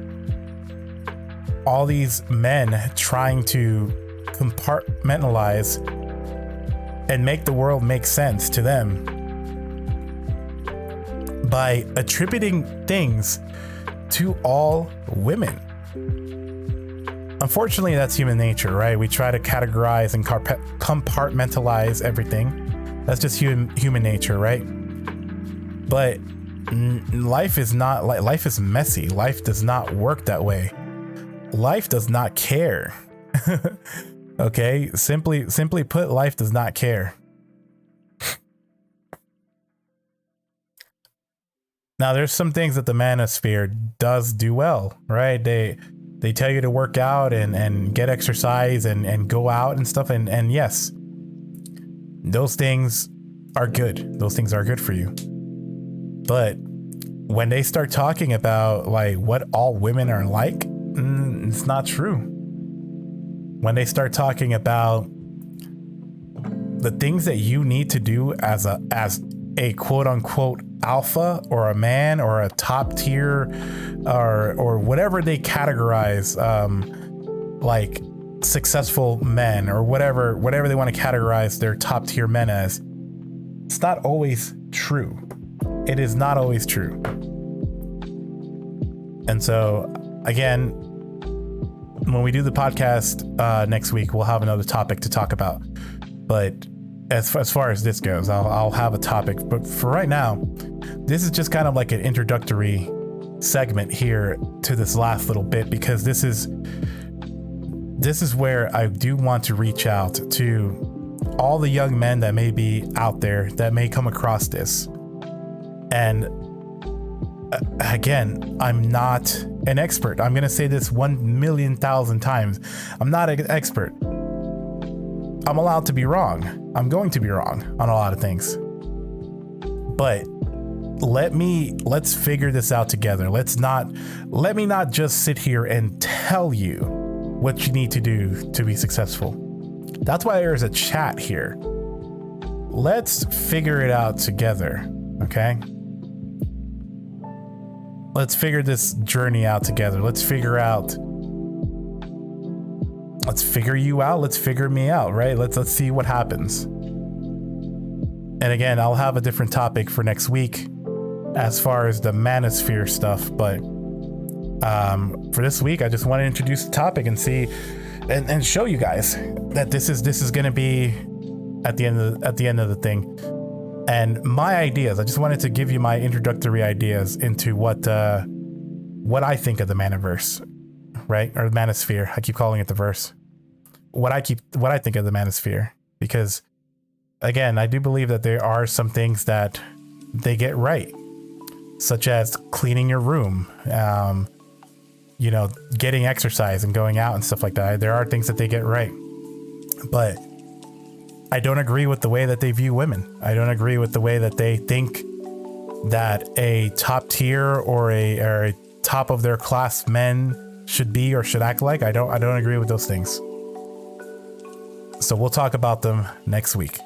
All these men trying to compartmentalize and make the world make sense to them by attributing things to all women. Unfortunately, that's human nature, right? We try to categorize and compartmentalize everything. That's just human nature, right? But life is not like, life is messy. Life does not work that way. Life does not care. Okay, simply put, life does not care. Now, there's some things that the manosphere does do well, right? They tell you to work out and get exercise and go out and stuff, and yes, those things are good. Those things are good for you. But when they start talking about like what all women are like, it's not true. When they start talking about the things that you need to do as a quote unquote alpha, or a man, or a top tier, or whatever they categorize, like successful men, or whatever they want to categorize their top tier men as, it's not always true. It is not always true. And so again, when we do the podcast next week, we'll have another topic to talk about. But as far as this goes, I'll have a topic. But for right now, this is just kind of like an introductory segment here to this last little bit, because this is where I do want to reach out to all the young men that may be out there that may come across this. And again, I'm not an expert. I'm going to say this 1,000,000 times. I'm not an expert. I'm allowed to be wrong. I'm going to be wrong on a lot of things. But let's figure this out together. Let me not just sit here and tell you what you need to do to be successful. That's why there's a chat here. Let's figure it out together, okay? Let's figure this journey out together. Let's figure you out. Let's figure me out, right? Let's see what happens. And again, I'll have a different topic for next week as far as the manosphere stuff. But for this week, I just want to introduce the topic and see and show you guys that this is going to be at the end of the thing. And my ideas, I just wanted to give you my introductory ideas into what I think of the manoverse, right? Or the manosphere. I keep calling it the verse. What I think of the manosphere, because again, I do believe that there are some things that they get right, such as cleaning your room, getting exercise and going out and stuff like that. There are things that they get right, but I don't agree with the way that they view women. I don't agree with the way that they think that a top tier or a top of their class men should be or should act like. I don't agree with those things. So we'll talk about them next week.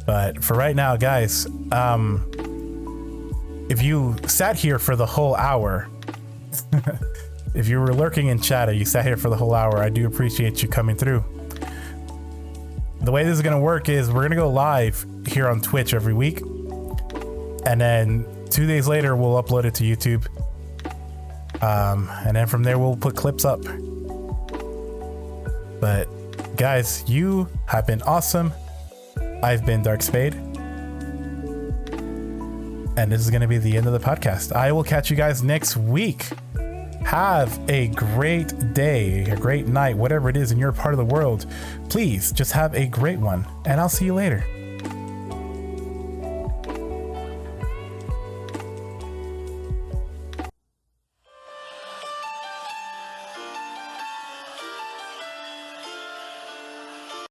But for right now, guys, if you sat here for the whole hour, if you were lurking in chat, or you sat here for the whole hour, I do appreciate you coming through. The way this is going to work is we're going to go live here on Twitch every week. And then 2 days later, we'll upload it to YouTube. And then from there, we'll put clips up. But guys, you have been awesome. I've been Dark Spade. And this is going to be the end of the podcast. I will catch you guys next week. Have a great day, a great night, whatever it is in your part of the world. Please just have a great one, and I'll see you later.